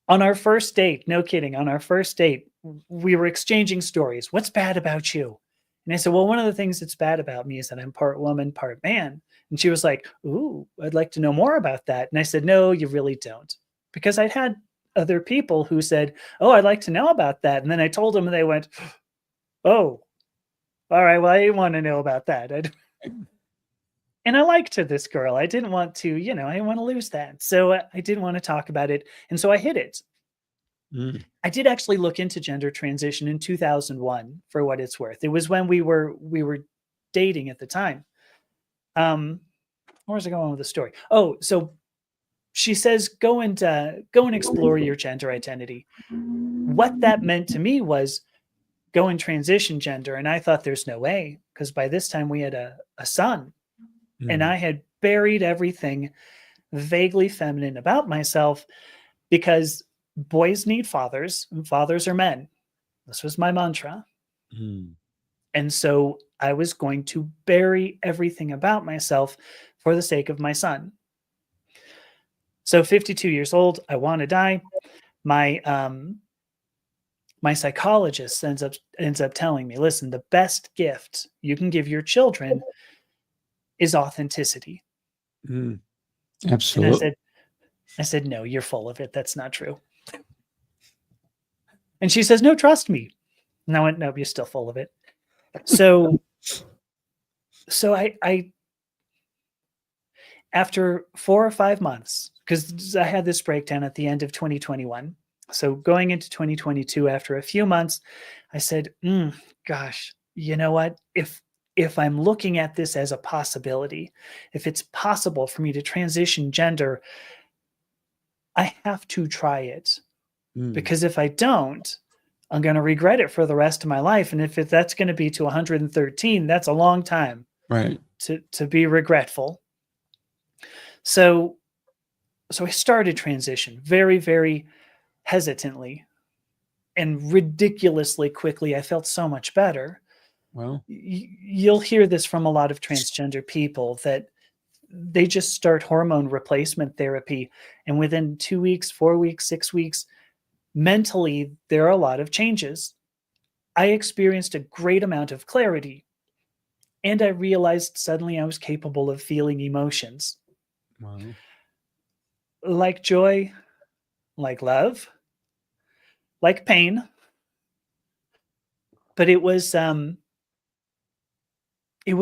On our first date, no kidding, on our first date, we were exchanging stories. What's bad about you? And I said, well, one of the things that's bad about me is that I'm part woman, part man. And she was like, ooh, I'd like to know more about that. And I said, no, you really don't. Because I'd had other people who said, oh, I'd like to know about that. And then I told them and they went, oh, all right, well, I didn't want to know about that. And I liked this girl. I didn't want to, I didn't want to lose that. So I didn't want to talk about it. And so I hid it. Mm, I did actually look into gender transition in 2001 for what it's worth. It was when we were dating at the time. Where's I going with the story? Oh, so she says go and explore your gender identity. What that meant to me was go and transition gender, and I thought there's no way, because by this time we had a son, and mm, I had buried everything vaguely feminine about myself because boys need fathers and fathers are men. This was my mantra. Mm. And so I was going to bury everything about myself for the sake of my son. So 52 years old, I want to die. My my psychologist ends up telling me, listen, the best gift you can give your children is authenticity. Mm. And Absolutely. I said, no, you're full of it. That's not true. And she says, no, trust me. And I went, no, you're still full of it. So I after 4 or 5 months, because I had this breakdown at the end of 2021. So going into 2022, after a few months, I said, gosh, you know what? If I'm looking at this as a possibility, if it's possible for me to transition gender, I have to try it. Mm. Because if I don't, I'm going to regret it for the rest of my life. And if that's going to be to 113, that's a long time Right. to be regretful. So I started transition very, very hesitantly and ridiculously quickly. I felt so much better. Well, You'll hear this from a lot of transgender people that they just start hormone replacement therapy, and within 2 weeks, 4 weeks, 6 weeks, mentally, there are a lot of changes. I experienced a great amount of clarity, and I realized suddenly I was capable of feeling emotions wow. like joy, like love, like pain. But it was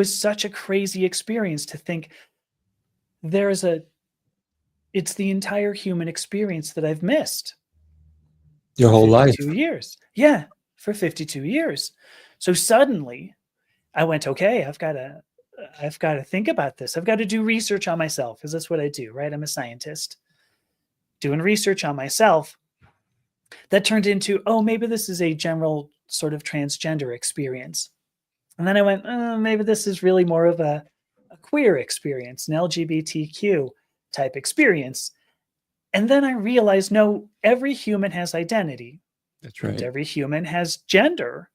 such a crazy experience to think it's the entire human experience that I've missed Your for whole life. 52 years. Yeah, for 52 years. So suddenly I went, okay, I've got to think about this. I've got to do research on myself, because that's what I do, right? I'm a scientist doing research on myself. That turned into, oh, maybe this is a general sort of transgender experience. And then I went, maybe this is really more of a queer experience, an LGBTQ type experience. And then I realized, no, every human has identity. That's And right. every human has gender.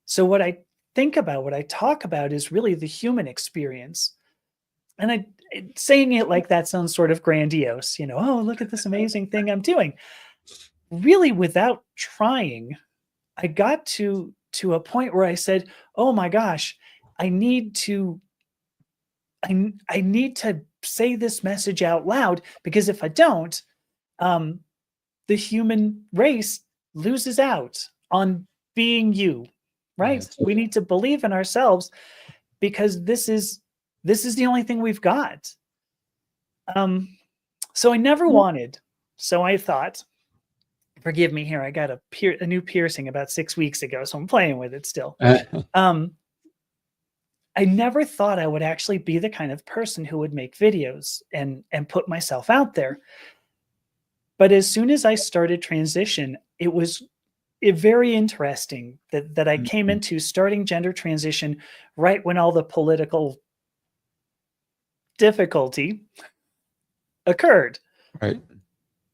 So what I think about, what I talk about is really the human experience. And saying it like that sounds sort of grandiose, oh, look at this amazing thing I'm doing. Really, without trying, I got to a point where I said, oh my gosh, I need to say this message out loud, because if I don't, the human race loses out on being you, right? Yes. We need to believe in ourselves, because this is the only thing we've got. So I never wanted. So I thought, forgive me here, I got a new piercing about 6 weeks ago, so I'm playing with it still. I never thought I would actually be the kind of person who would make videos and put myself out there. But as soon as I started transition, it was very interesting that I came into starting gender transition right when all the political difficulty occurred. Right.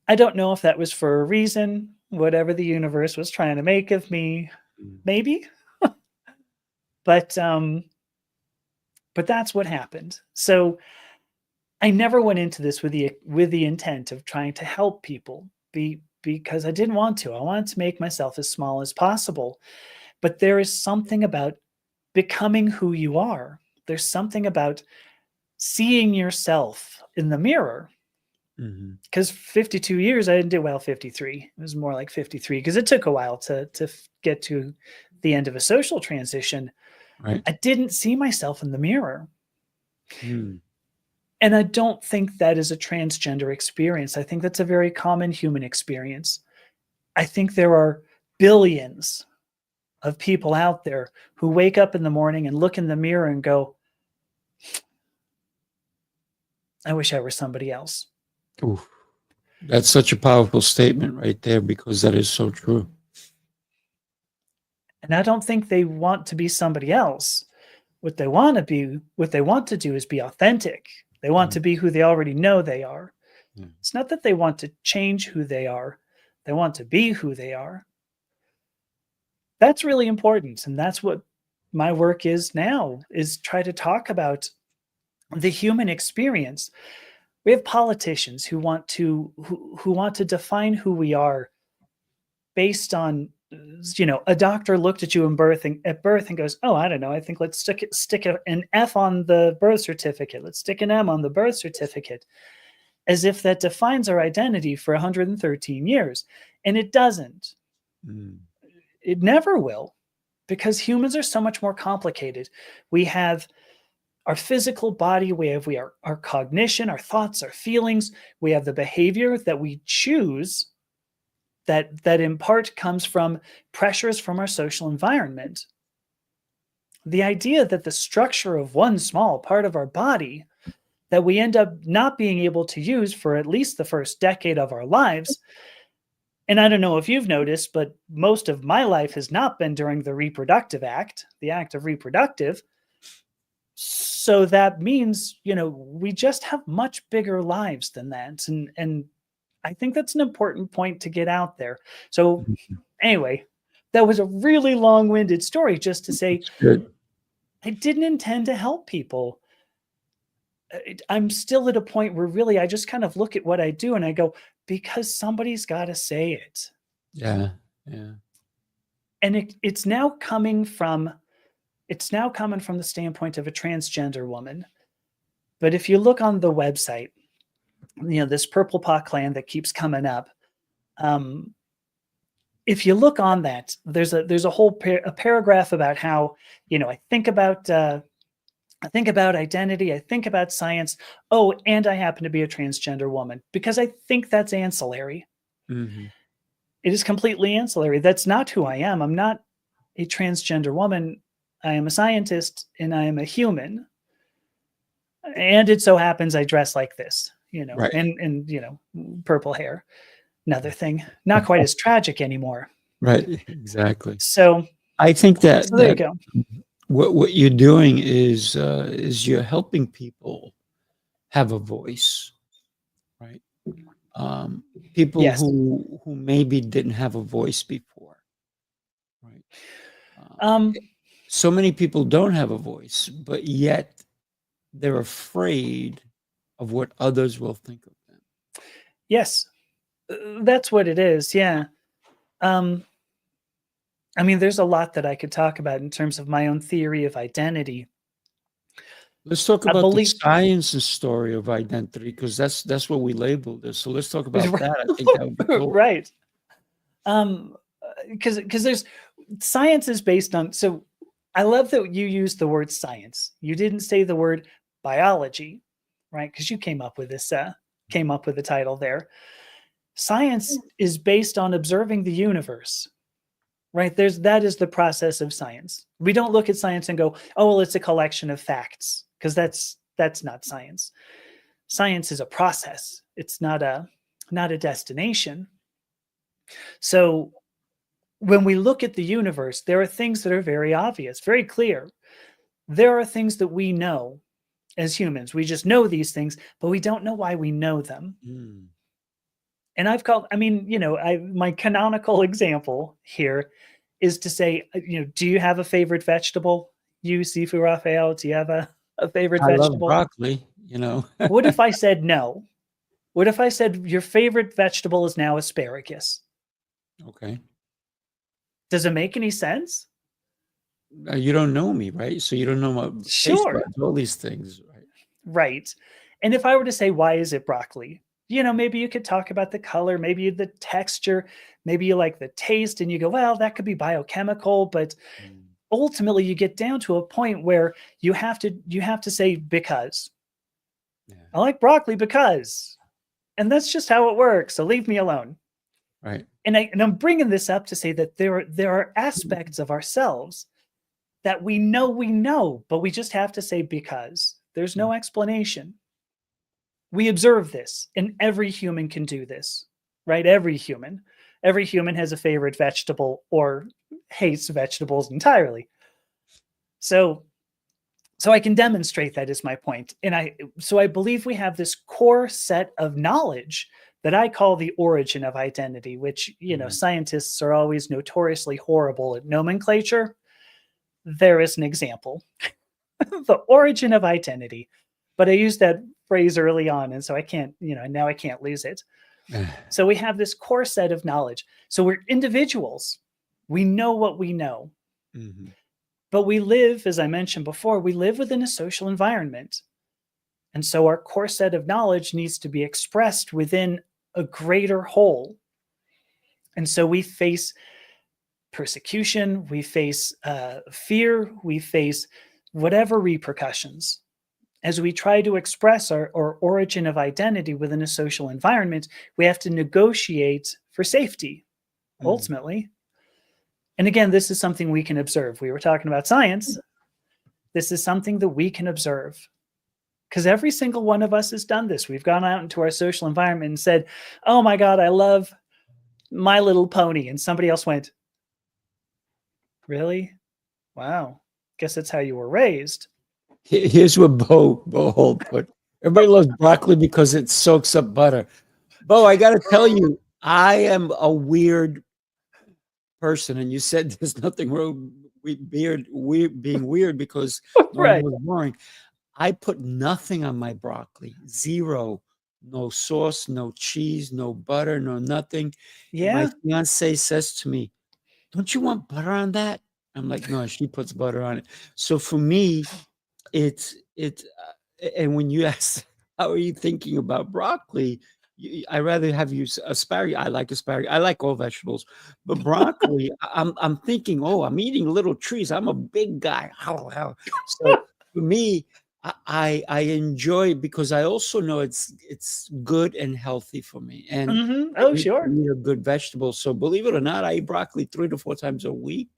I don't know if that was for a reason, whatever the universe was trying to make of me, maybe. But that's what happened. So I never went into this with the intent of trying to help people, because I didn't want to. I wanted to make myself as small as possible. But there is something about becoming who you are. There's something about seeing yourself in the mirror. Because 52 years, I didn't do, well, 53. It was more like 53, because it took a while to get to the end of a social transition. Right. I didn't see myself in the mirror. Mm. And I don't think that is a transgender experience. I think that's a very common human experience. I think there are billions of people out there who wake up in the morning and look in the mirror and go, I wish I were somebody else. Oof. That's such a powerful statement right there, because that is so true. And I don't think they want to be somebody else. What they want to do is be authentic. They want to be who they already know they are. Yeah. It's not that they want to change who they are. They want to be who they are. That's really important. And that's what my work is now, is try to talk about the human experience. We have politicians who want to define who we are based on, a doctor looked at you at birth and goes, oh, I don't know, I think let's stick an F on the birth certificate. Let's stick an M on the birth certificate, as if that defines our identity for 113 years. And it doesn't. It never will, because humans are so much more complicated. We have our physical body, we have our cognition, our thoughts, our feelings, we have the behavior that we choose that in part comes from pressures from our social environment. The idea that the structure of one small part of our body that we end up not being able to use for at least the first decade of our lives. And I don't know if you've noticed, but most of my life has not been during the reproductive act, the act of reproductive. So that means, we just have much bigger lives than that. And I think that's an important point to get out there. So anyway, that was a really long-winded story just to say, I didn't intend to help people. I'm still at a point where really I just kind of look at what I do and I go, because somebody's got to say it. Yeah. Yeah. And it's now coming from the standpoint of a transgender woman. But if you look on the website, this Purplepaw clan that keeps coming up, if you look on that, there's a whole paragraph about how, I think about identity, I think about science. Oh, and I happen to be a transgender woman, because I think that's ancillary. Mm-hmm. It is completely ancillary. That's not who I am. I'm not a transgender woman. I am a scientist and I am a human. And it so happens I dress like this, Right. and purple hair. Another thing, not quite as tragic anymore. Right. Exactly. So I think that there you go. What you're doing is you're helping people have a voice, right? People Yes. who maybe didn't have a voice before, right? So many people don't have a voice, but yet they're afraid of what others will think of them. Yes, that's what it is. Yeah. There's a lot that I could talk about in terms of my own theory of identity. Let's talk about the science and story of identity, because that's what we labeled this. So let's talk about that. I think that would be cool. Right. Because there's science is based on. So I love that you used the word science. You didn't say the word biology, right? Because you came up with this. Came up with the title there. Science is based on observing the universe. Right? That is the process of science. We don't look at science and go, oh, well, it's a collection of facts, because that's not science. Science is a process. It's not a destination. So when we look at the universe, there are things that are very obvious, very clear. There are things that we know as humans. We just know these things, but we don't know why we know them. And my canonical example here is to say, do you have a favorite vegetable? You, Sifu Rafael, do you have a favorite vegetable? I love broccoli, What if I said no? What if I said your favorite vegetable is now asparagus? Okay. Does it make any sense? You don't know me, right? So you don't know my taste buds, all these things, right? Right. And if I were to say, why is it broccoli? Maybe you could talk about the color, maybe the texture, maybe you like the taste, and you go, well, that could be biochemical, but ultimately you get down to a point where you have to say because. Yeah. I like broccoli because, and that's just how it works. So leave me alone. Right. And I'm bringing this up to say that there are aspects of ourselves that we know, but we just have to say because. There's no explanation. We observe this, and every human can do this, right? Every human has a favorite vegetable or hates vegetables entirely. So So I can demonstrate that is my point. And I believe we have this core set of knowledge that I call the origin of identity, which, scientists are always notoriously horrible at nomenclature. There is an example, the origin of identity. But I used that phrase early on. And so I can't, now I can't lose it. So we have this core set of knowledge. So we're individuals. We know what we know. Mhm. But we live, as I mentioned before, we live within a social environment. And so our core set of knowledge needs to be expressed within a greater whole. And so we face persecution, we face fear, we face whatever repercussions. As we try to express our origin of identity within a social environment, we have to negotiate for safety, ultimately. And again, this is something we can observe. We were talking about science. This is something that we can observe because every single one of us has done this. We've gone out into our social environment and said, oh my God, I love My Little Pony. And somebody else went, really? Wow. Guess that's how you were raised. Here's what Bo Holt put. Everybody loves broccoli because it soaks up butter. Bo, I got to tell you, I am a weird person, and you said there's nothing wrong with being weird because Right. was boring. I put nothing on my broccoli, zero, no sauce, no cheese, no butter, no nothing. And my Yeah. fiance says to me, "Don't you want butter on that?" I'm like, "No." She puts butter on it. So for me, it's and when you ask, "How are you thinking about broccoli?" I rather have you asparagus. I like asparagus. I like all vegetables, but broccoli. I'm thinking, oh, I'm eating little trees. I'm a big guy. How? So for me, I enjoy it because I also know it's good and healthy for me, and Oh, I need to sure. eat a good vegetable. So believe it or not, I eat broccoli 3 to 4 times a week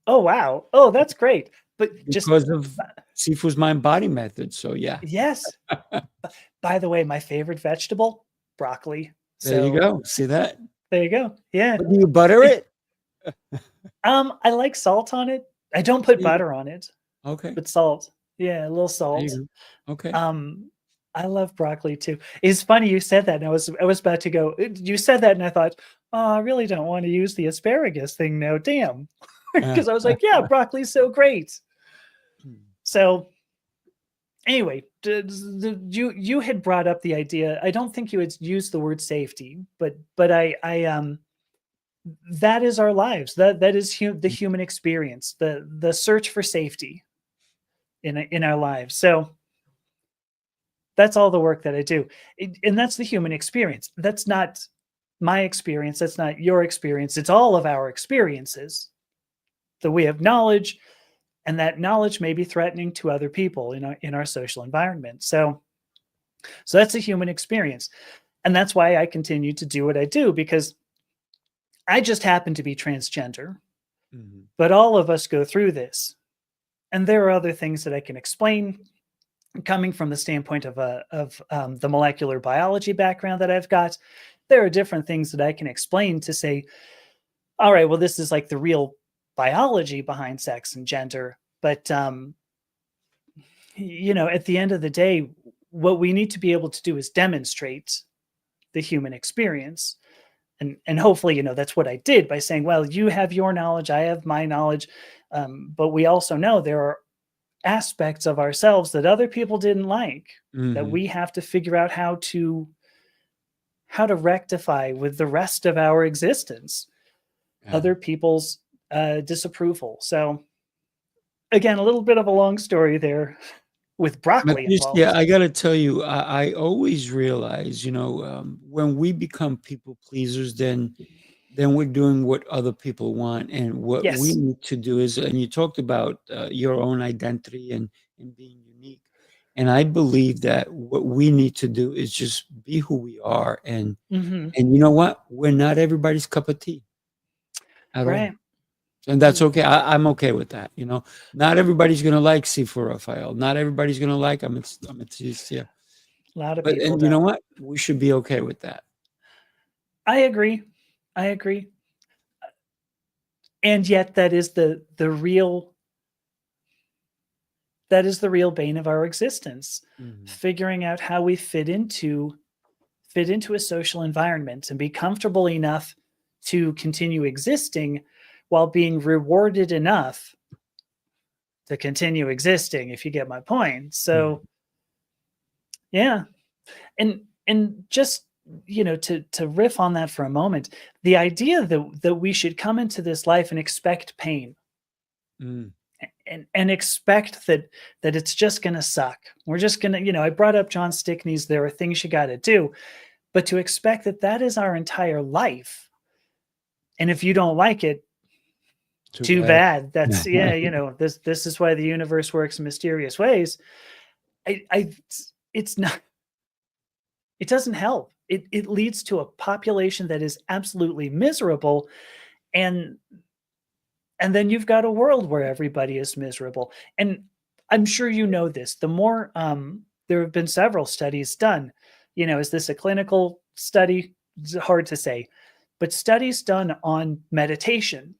Oh, wow. Oh, that's great. But just, because of Sifu's mind body method. So yeah, yes. By the way, my favorite vegetable, broccoli. there you So go. See that? there you go. Yeah. But do you butter it? I like salt on it. I don't put There you butter on it, go. Okay, but salt. Yeah, a little there salt. you go. Okay. Um, I love broccoli too. It's funny you said that, and I was about to go. You said that, and I thought, oh, I really don't want to use the asparagus thing now. Damn, because I was like, yeah, broccoli's so great. So anyway, you had brought up the idea. I don't think you had used the word safety, but I that is our lives. That is the human experience. The search for safety in our lives. So that's all the work that I do. And that's the human experience. That's not my experience. That's not your experience. It's all of our experiences that we have knowledge, and that knowledge may be threatening to other people in our social environment. So that's a human experience. And that's why I continue to do what I do, because I just happen to be transgender, Mhm. but all of us go through this. And there are other things that I can explain coming from the standpoint of the molecular biology background that I've got. There are different things that I can explain to say, all right, well, this is like the real biology behind sex and gender. But at the end of the day, what we need to be able to do is demonstrate the human experience. And hopefully, that's what I did by saying, well, you have your knowledge, I have my knowledge. But we also know there are aspects of ourselves that other people didn't like, that Mhm. we have to figure out how to rectify with the rest of our existence, Yeah. other people's disapproval. So again, a little bit of a long story there with broccoli Yeah, involved. I gotta tell you, I always realize, when we become people pleasers, then we're doing what other people want, and what we Yes. need to do is, and you talked about your own identity and being unique, and I believe that what we need to do is just be who we are, Hmm. and you know what? We're not everybody's cup of tea at all. Right. And that's okay. I'm okay with that. Not everybody's gonna like Sifu Rafael. Not everybody's gonna like Amethysta. A lot of But people and you know don't. what? We should be okay with that. I agree. I agree. And yet that is the real that is the real bane of our existence. Mhm. Figuring out how we fit into a social environment and be comfortable enough to continue existing while being rewarded enough to continue existing, if you get my point. So yeah. And just, to riff on that for a moment, the idea that we should come into this life and expect pain Mm. and expect that it's just going to suck. We're just going to, I brought up John Stickney's There Are Things You Got to Do, but to expect that is our entire life. And if you don't like it, too bad. That's this is why the universe works in mysterious ways. It's not, it doesn't help. It leads to a population that is absolutely miserable, and then you've got a world where everybody is miserable. And I'm sure you know this. The more there have been several studies done. Is this a clinical study? It's hard to say, but studies done on meditation,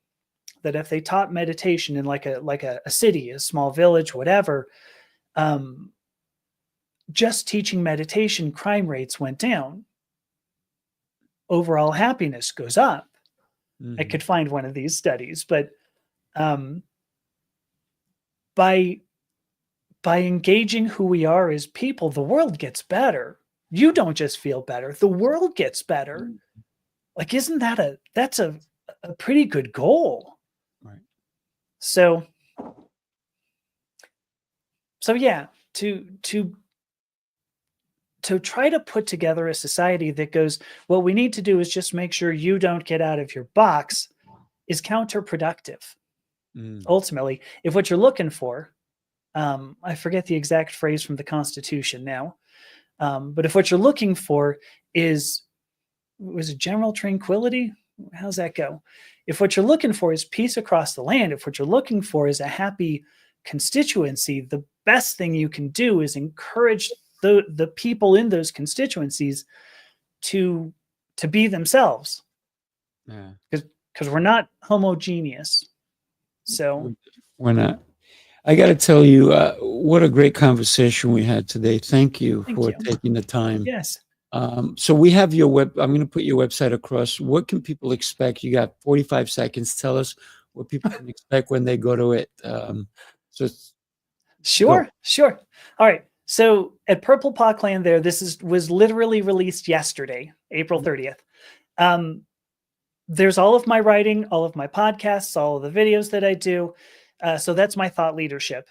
that if they taught meditation in like a city, a small village, whatever, just teaching meditation, crime rates went down. Overall happiness goes up. Mhm. I could find one of these studies, but by engaging who we are as people, the world gets better. You don't just feel better, the world gets better. Like, isn't that's a pretty good goal? Right. So yeah, to try to put together a society that goes, what we need to do is just make sure you don't get out of your box, is counterproductive. Ultimately, if what you're looking for, I forget the exact phrase from the Constitution now, but if what you're looking for was it general tranquility? How's that go? If what you're looking for is peace across the land, if what you're looking for is a happy constituency, the best thing you can do is encourage the people in those constituencies to be themselves. Yeah. Because we're not homogeneous. So we're not. I got to tell you, what a great conversation we had today. Thank you for taking the time. Yes. So we have your I'm going to put your website across. What can people expect? You got 45 seconds. Tell us what people can expect when they go to it. Sure. All right. So at Purplepaw Clan was literally released yesterday, April 30th. There's all of my writing, all of my podcasts, all of the videos that I do. So that's my thought leadership.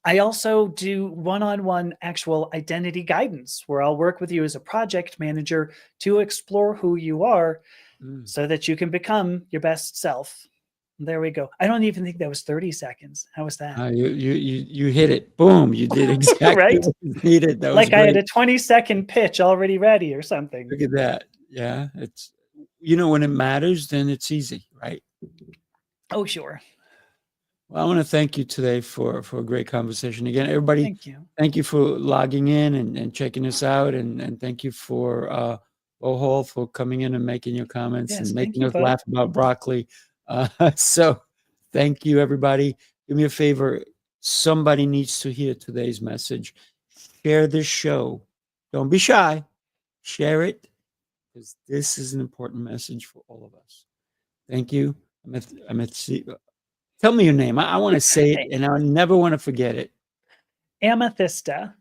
I also do one-on-one actual identity guidance, where I'll work with you as a project manager to explore who you are so that you can become your best self. There we go. I don't even think that was 30 seconds. How was that? You hit it. Boom. You did exactly right? what you needed. That was like great. I had a 20-second pitch already ready or something. Look at that. Yeah. It's, when it matters, then it's easy, right? Oh, sure. Well, I want to thank you today for a great conversation. Again, everybody, thank you for logging in and checking us out. And thank you for Hall for coming in and making your comments and making us laugh about broccoli. So thank you, everybody. Do me a favor. Somebody needs to hear today's message. Share this show. Don't be shy. Share it, because this is an important message for all of us. Thank you. Tell me your name. I want to say it, and I never want to forget it. Amethysta.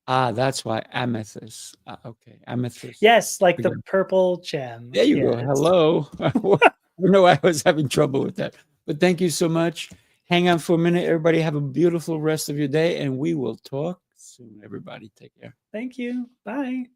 That's why amethyst. Okay, amethyst. Yes, like the purple gem. There you go. Hello. I don't know why I was having trouble with that. But thank you so much. Hang on for a minute. Everybody have a beautiful rest of your day, and we will talk soon. Everybody, take care. Thank you. Bye.